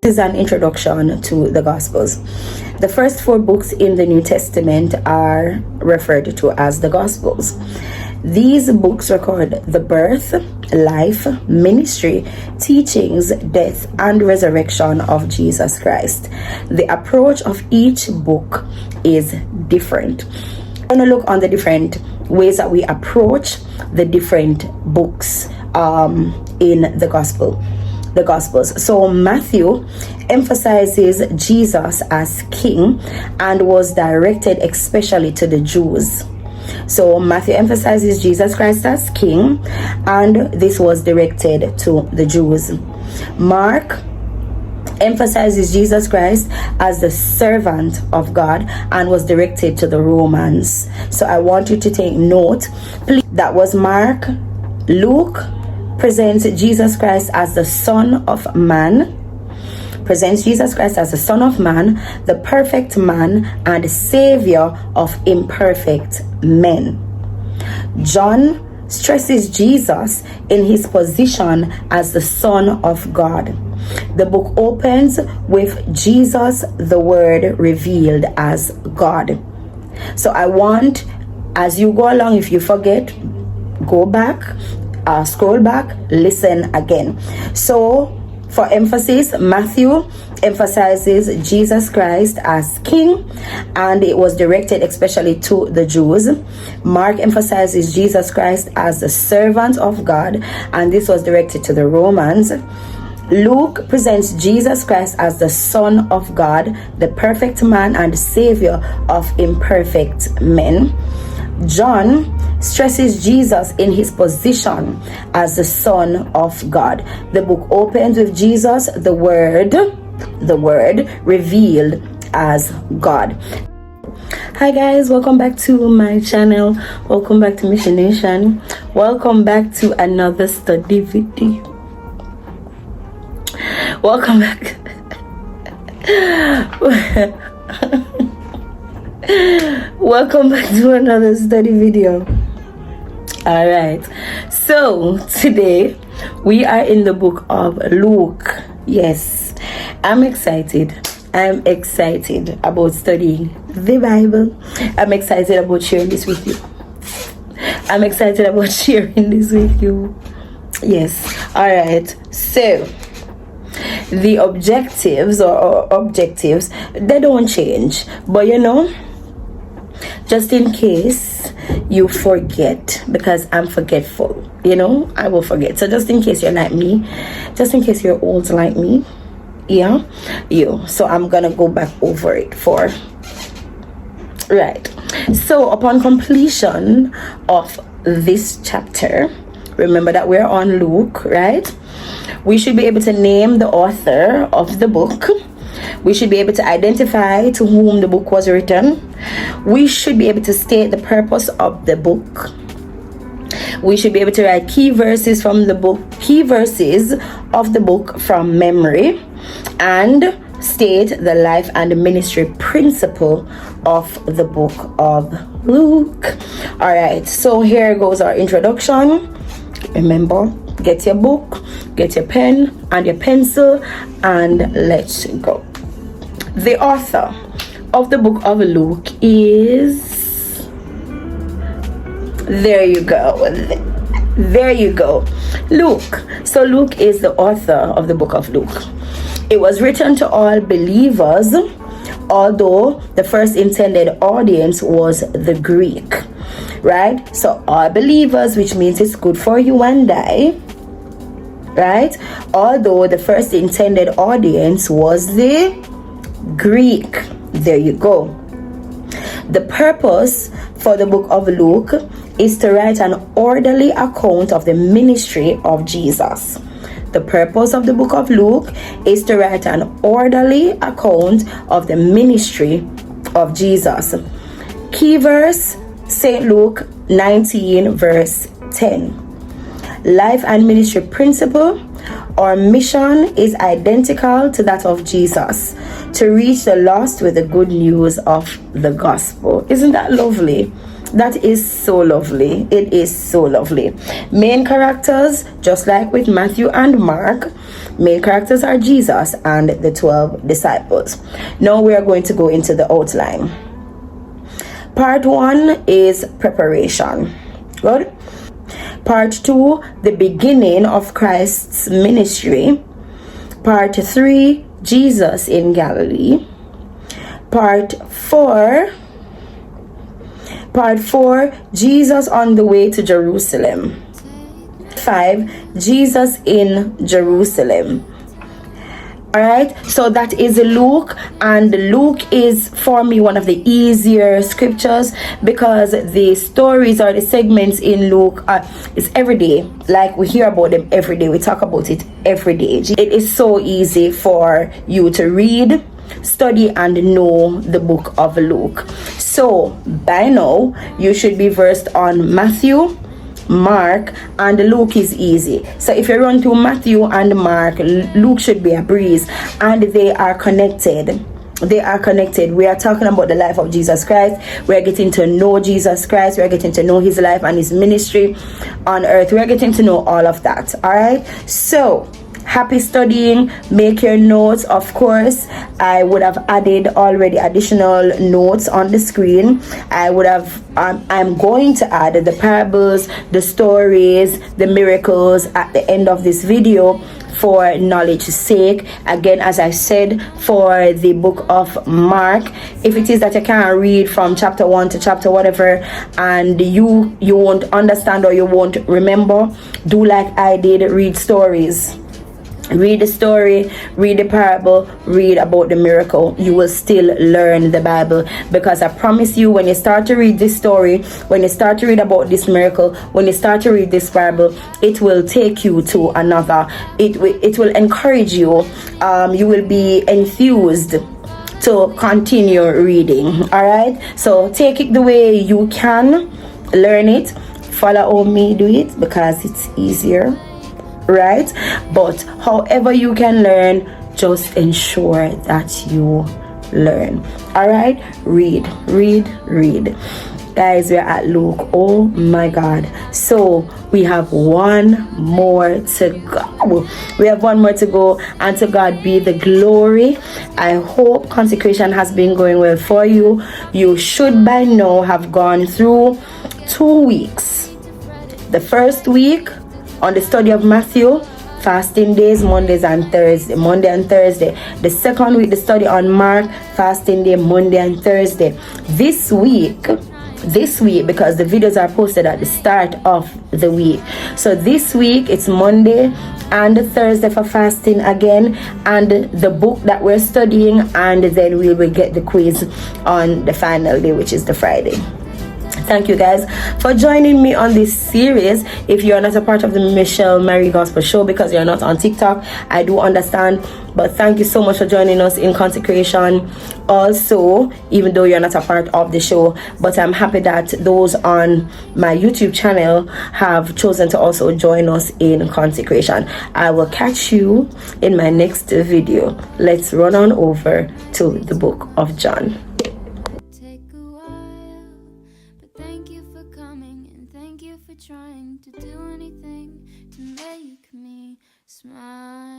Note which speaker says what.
Speaker 1: This is an introduction to the Gospels. The first 4 books in the New Testament are referred to as the Gospels. These books record the birth, life, ministry, teachings, death, and resurrection of Jesus Christ. The approach of each book is different. I'm going to look on the different ways that we approach the different books in the Gospels. So Matthew emphasizes Jesus as king and was directed especially to the Jews. So Matthew emphasizes Jesus Christ as king, and this was directed to the Jews. Mark emphasizes Jesus Christ as the servant of God and was directed to the Romans. So I want you to take note. Please, that was Mark. Luke presents Jesus Christ as the Son of Man. Presents Jesus Christ as the Son of Man, the perfect man and Savior of imperfect men. John stresses Jesus in his position as the Son of God. The book opens with Jesus, the Word, revealed as God. So I want, as you go along, if you forget, go back, scroll back, listen again. So for emphasis, Matthew emphasizes Jesus Christ as king, and it was directed especially to the Jews. Mark emphasizes Jesus Christ as the servant of God, and this was directed to the Romans. Luke presents Jesus Christ as the Son of God, the perfect man and Savior of imperfect men. John stresses Jesus in his position as the Son of God. The book opens with Jesus, the Word revealed as God. Hi guys, welcome back to my channel. Welcome back to Mission Nation. Welcome back to another study video. Welcome back. Welcome back to another study video. All right, so today we are in the book of Luke. Yes, I'm excited about studying the Bible. I'm excited about sharing this with you. Yes. All right, so the objectives they don't change, but just in case you forget, because I'm forgetful, I will forget. So just in case you're like me, just in case you're old like me, so I'm gonna go back over it right. So upon completion of this chapter, remember that we're on Luke, right? We should be able to name the author of the book. We should be able to identify to whom the book was written. We should be able to state the purpose of the book. We should be able to write key verses of the book from memory, and state the life and ministry principle of the book of Luke. All right, so here goes our introduction. Remember, get your book, get your pen and your pencil, and let's go. The author of the book of Luke is, there you go, Luke. So Luke is the author of the book of Luke. It was written to all believers, although the first intended audience was the Greek, right? So all believers, which means it's good for you and I, right? Although the first intended audience was the Greek. There you go. The purpose for the book of Luke is to write an orderly account of the ministry of Jesus. The purpose of the book of Luke is to write an orderly account of the ministry of Jesus. Key verse, St. Luke 19 verse 10. Life and ministry principle. Our mission is identical to that of Jesus, to reach the lost with the good news of the gospel. Isn't that lovely? That is so lovely. It is so lovely. Main characters, just like with Matthew and Mark, main characters are Jesus and the 12 disciples. Now we are going to go into the outline. Part 1 is preparation. Good. Part 2, the beginning of Christ's ministry. Part 3, Jesus in Galilee. Part 4, Jesus on the way to Jerusalem. 5, Jesus in Jerusalem. Alright, so that is Luke, and Luke is for me one of the easier scriptures because the stories or the segments in Luke is every day. Like we hear about them every day, we talk about it every day. It is so easy for you to read, study, and know the book of Luke. So by now you should be versed on Matthew, Mark, and Luke is easy. So if you run through Matthew and Mark, Luke should be a breeze, and they are connected. We are talking about the life of Jesus Christ. We are getting to know Jesus Christ. We are getting to know his life and his ministry on earth. We are getting to know all of that. All right, so happy studying. Make your notes. Of course, I would have added already additional notes on the screen. I'm going to add the parables, the stories, the miracles at the end of this video for knowledge's sake. Again, as I said, for the book of Mark, if it is that you can't read from chapter 1 to chapter whatever, and you won't understand or you won't remember, do like I did, read stories. Read the story, read the parable, read about the miracle. You will still learn the Bible, because I promise you, when you start to read this story, when you start to read about this miracle, when you start to read this parable, it will take you to another. It will encourage you. You will be enthused to continue reading. All right, so take it the way you can, learn it, follow me, do it, because it's easier, right? But however you can learn, just ensure that you learn. All right, read. Guys, we're at Luke. Oh my God. So we have one more to go. And to God be the glory. I hope consecration has been going well for you. You should by now have gone through 2 weeks. The first week on the study of Matthew, fasting days, Monday and Thursday. The second week, the study on Mark, fasting day, Monday and Thursday. This week, because the videos are posted at the start of the week. So this week, it's Monday and Thursday for fasting again, and the book that we're studying, and then we will get the quiz on the final day, which is the Friday. Thank you guys for joining me on this series. If you're not a part of the Michelle Mary Gospel Show because you're not on TikTok, I do understand, but thank you so much for joining us in consecration also, even though you're not a part of the show. But I'm happy that those on my YouTube channel have chosen to also join us in consecration. I will catch you in my next video. Let's run on over to the book of John.
Speaker 2: Trying to do anything to make me smile.